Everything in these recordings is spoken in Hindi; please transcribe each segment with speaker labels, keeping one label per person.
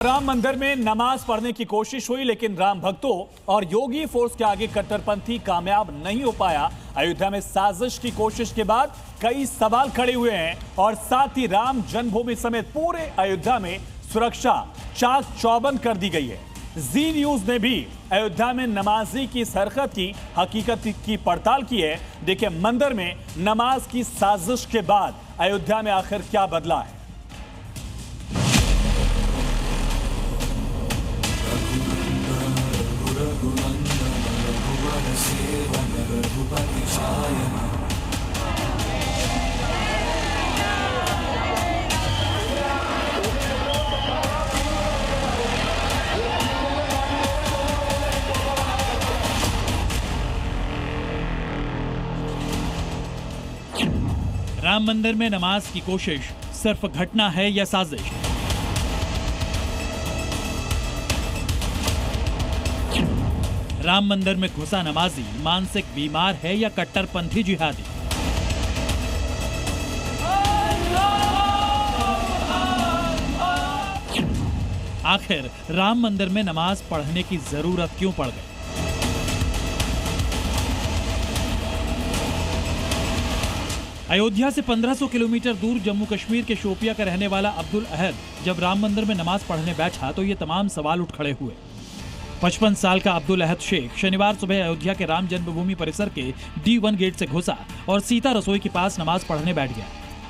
Speaker 1: राम मंदिर में नमाज पढ़ने की कोशिश हुई, लेकिन राम भक्तों और योगी फोर्स के आगे कट्टरपंथी कामयाब नहीं हो पाया। अयोध्या में साजिश की कोशिश के बाद कई सवाल खड़े हुए हैं और साथ ही राम जन्मभूमि समेत पूरे अयोध्या में सुरक्षा चाक चौबंद कर दी गई है। जी न्यूज ने भी अयोध्या में नमाजी की इस हरकत की हकीकत की पड़ताल की है। देखिए, मंदिर में नमाज की साजिश के बाद अयोध्या में आखिर क्या बदला है।
Speaker 2: राम मंदिर में नमाज की कोशिश सिर्फ घटना है या साजिश? राम मंदिर में घुसा नमाजी मानसिक बीमार है या कट्टरपंथी जिहादी? आखिर राम मंदिर में नमाज पढ़ने की जरूरत क्यों पड़ गई? अयोध्या से 1500 किलोमीटर दूर जम्मू कश्मीर के शोपिया का रहने वाला अब्दुल अहद जब राम मंदिर में नमाज पढ़ने बैठा तो ये तमाम सवाल उठ खड़े हुए। 55 साल का अब्दुल अहद शेख शनिवार सुबह अयोध्या के राम जन्मभूमि परिसर के D1 गेट से घुसा और सीता रसोई के पास नमाज पढ़ने बैठ गया।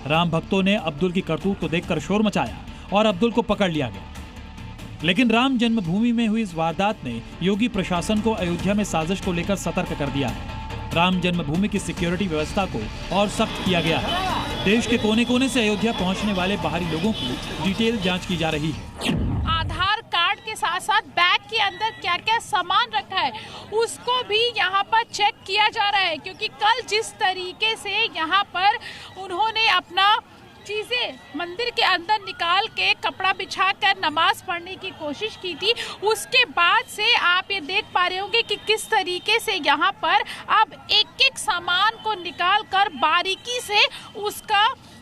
Speaker 2: राम भक्तों ने अब्दुल की करतूत को देखकर शोर मचाया और अब्दुल को पकड़ लिया गया। लेकिन राम जन्मभूमि में हुई इस वारदात ने योगी प्रशासन को अयोध्या में साजिश को लेकर सतर्क कर दिया है। राम जन्मभूमि की सिक्योरिटी व्यवस्था को और सख्त किया गया है। देश के कोने कोने से अयोध्या पहुंचने वाले बाहरी लोगों की डिटेल जांच की जा रही है।
Speaker 3: आधार कार्ड के साथ साथ बैग के अंदर क्या क्या सामान रखा है उसको भी यहाँ पर चेक किया जा रहा है, क्योंकि कल जिस तरीके से यहाँ पर उन्होंने अपना चीजें मंदिर के अंदर निकाल के कपड़ा बिछाकर नमाज पढ़ने की कोशिश की थी, उसके बाद से आप ये देख पा रहे होंगे कि किस तरीके से यहाँ पर अब एक एक सामान को निकाल कर बारीकी से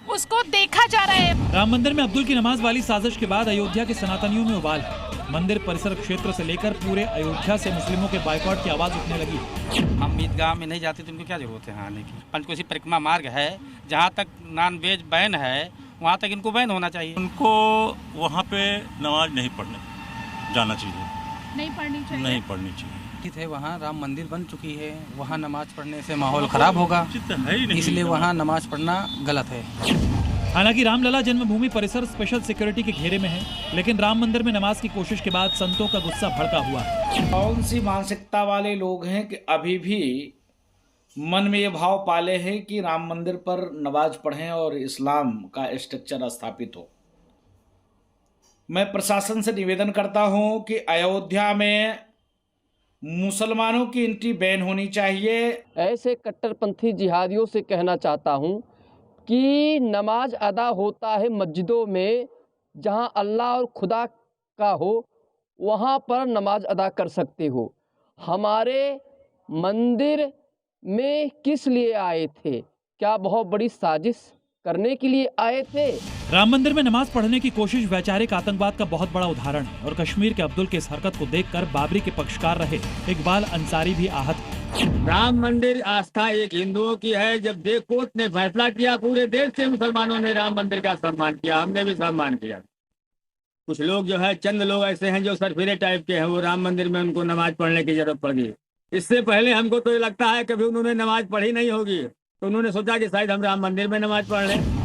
Speaker 3: उसको देखा जा रहा है।
Speaker 2: राम मंदिर में अब्दुल की नमाज वाली साजिश के बाद अयोध्या के सनातनियों में उबाल है। मंदिर परिसर क्षेत्र से लेकर पूरे अयोध्या से मुस्लिमों के बाइकआउट की आवाज उठने लगी।
Speaker 4: हम ईदगाह में नहीं जाते तो उनको क्या जरूरत है आने की। पंचकोशी परिक्रमा मार्ग है, जहाँ तक नॉन वेज बैन है वहाँ तक इनको बैन होना चाहिए।
Speaker 5: उनको वहाँ पे नमाज नहीं पढ़ने जाना चाहिए, नहीं पढ़नी चाहिए।
Speaker 4: है वहाँ राम मंदिर बन चुकी है, वहाँ नमाज पढ़ने से माहौल खराब होगा, इसलिए वहाँ नमाज पढ़ना गलत है।
Speaker 2: हालांकि रामलला जन्मभूमि परिसर स्पेशल सिक्योरिटी के घेरे में है, लेकिन राम मंदिर में नमाज की कोशिश के बाद संतों का गुस्सा भड़का हुआ है।
Speaker 6: कौन सी मानसिकता वाले लोग हैं कि अभी भी मन में ये भाव पाले हैं कि राम मंदिर पर नमाज पढ़ें और इस्लाम का स्ट्रक्चर स्थापित हो। मैं प्रशासन से निवेदन करता हूं कि अयोध्या में मुसलमानों की एंट्री बैन होनी चाहिए।
Speaker 7: ऐसे कट्टरपंथी जिहादियों से कहना चाहता हूं कि नमाज अदा होता है मस्जिदों में, जहां अल्लाह और खुदा का हो वहां पर नमाज अदा कर सकते हो। हमारे मंदिर में किस लिए आए थे? क्या बहुत बड़ी साजिश करने के लिए आए थे?
Speaker 2: राम मंदिर में नमाज पढ़ने की कोशिश वैचारिक आतंकवाद का बहुत बड़ा उदाहरण है और कश्मीर के अब्दुल के इस हरकत को देखकर बाबरी के पक्षकार रहे इकबाल अंसारी भी आहत है।
Speaker 8: राम मंदिर आस्था एक हिंदुओं की है। जब देश कोर्ट ने फैसला किया, पूरे देश से मुसलमानों ने राम मंदिर का सम्मान किया, हमने भी सम्मान किया। कुछ लोग जो है, चंद लोग ऐसे हैं जो सरफिरे टाइप के हैं, वो राम मंदिर में उनको नमाज पढ़ने की जरूरत पड़ गई। इससे पहले हमको तो ये लगता है कभी उन्होंने नमाज पढ़ी नहीं होगी, तो उन्होंने सोचा कि शायद हम राम मंदिर में नमाज पढ़ लें।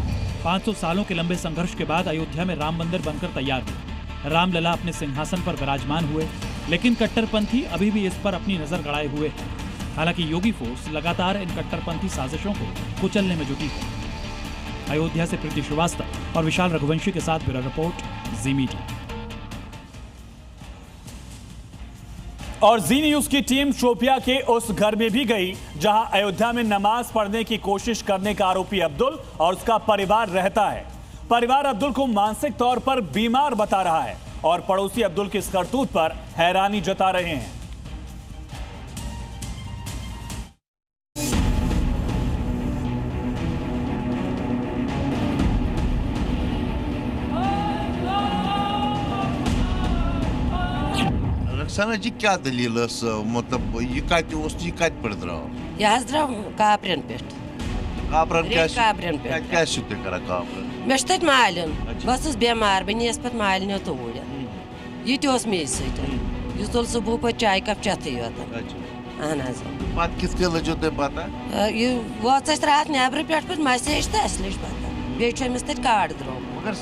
Speaker 2: 500 सालों के लंबे संघर्ष के बाद अयोध्या में राम मंदिर बनकर तैयार हुआ। रामलला अपने सिंहासन पर विराजमान हुए, लेकिन कट्टरपंथी अभी भी इस पर अपनी नजर गड़ाए हुए हैं। हालांकि योगी फोर्स लगातार इन कट्टरपंथी साजिशों को कुचलने में जुटी है। अयोध्या से प्रीति श्रीवास्तव और विशाल रघुवंशी के साथ ब्यूरो रिपोर्ट, जी मीडिया।
Speaker 1: और जी न्यूज की टीम शोपिया के उस घर में भी गई जहां अयोध्या में नमाज पढ़ने की कोशिश करने का आरोपी अब्दुल और उसका परिवार रहता है। परिवार अब्दुल को मानसिक तौर पर बीमार बता रहा है और पड़ोसी अब्दुल की इस करतूत पर हैरानी जता रहे हैं।
Speaker 9: सना जी क्या दलील मतलब ये कत पर द्राव
Speaker 10: यह द्राव कापरन पे
Speaker 9: कापरन
Speaker 10: क्या मे तत मालिन बस बेमार बह नीस पे मालिनो तोड़ ये मे सह तुल सुबह पे चाय कप चेत अहन
Speaker 9: कित लजो तुम पता
Speaker 10: यह वो रात नबर पे मसेज तो अस लज पता बेस तक कार्ड द्रो
Speaker 9: मगर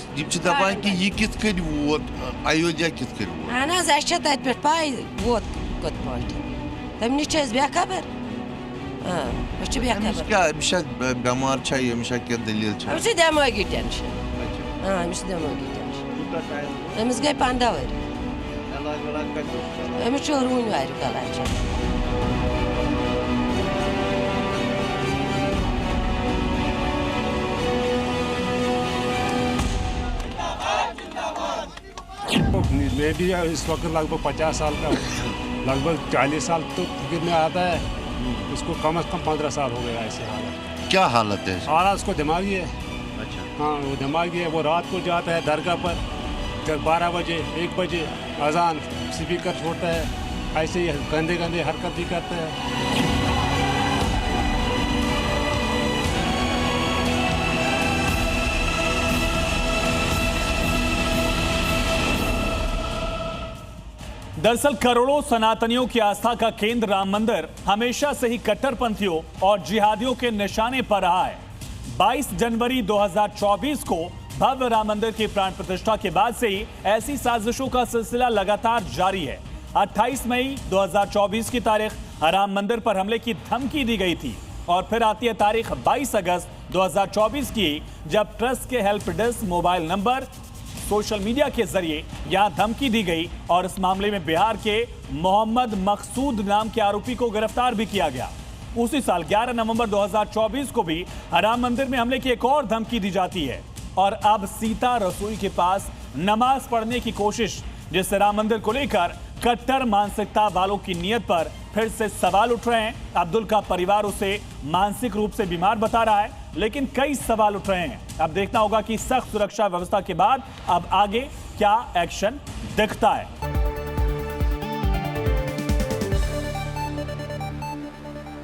Speaker 9: दपान कि यह कित वोत अयोध्या कित
Speaker 10: अहन अस पे पाई वोत कत पे तम नश बेखबर
Speaker 9: बेमार क्या दलील
Speaker 10: दिमागी टेंशन दिमागी टेंशन अमिस गई 15 वर अमिस रून वार कलाच
Speaker 11: मैं भी इस वक्त लगभग 50 साल का लगभग 40 साल तो फिक्र में आता है। इसको कम से कम 15 साल हो गया ऐसे हालत।
Speaker 9: क्या हालत है?
Speaker 11: हालत उसको दिमागी है।
Speaker 9: अच्छा।
Speaker 11: हाँ वो दिमागी है। वो रात को जाता है दरगाह पर, जब 12 बजे 1 बजे अजान स्पीकर छोड़ता है, ऐसे ही गंदे गंदे हरकत भी करता है।
Speaker 1: दरअसल करोड़ों सनातनियों की आस्था का केंद्र राम मंदिर हमेशा से ही कट्टरपंथियों और जिहादियों के निशाने पर रहा है। 22 जनवरी 2024 को भव्य राम मंदिर की प्राण प्रतिष्ठा के बाद से ही ऐसी साजिशों का सिलसिला लगातार जारी है। 28 मई 2024 की तारीख राम मंदिर पर हमले की धमकी दी गई थी और फिर आती है तारीख 22 अगस्त 2024 की, जब ट्रस्ट के help desk mobile number social media के जरिए यहां धमकी दी गई और इस मामले में बिहार के मोहम्मद मकसूद नाम के आरोपी को गिरफ्तार भी किया गया। उसी साल 11 नवंबर 2024 को भी राम मंदिर में हमले की एक और धमकी दी जाती है और अब सीता रसोई के पास नमाज पढ़ने की कोशिश, जिससे राम मंदिर को लेकर कट्टर मानसिकता वालों की नीयत पर फिर से सवाल उठ रहे हैं। अब्दुल का परिवार उसे मानसिक रूप से बीमार बता रहा है, लेकिन कई सवाल उठ रहे हैं। अब देखना होगा कि सख्त सुरक्षा व्यवस्था के बाद अब आगे क्या एक्शन दिखता है।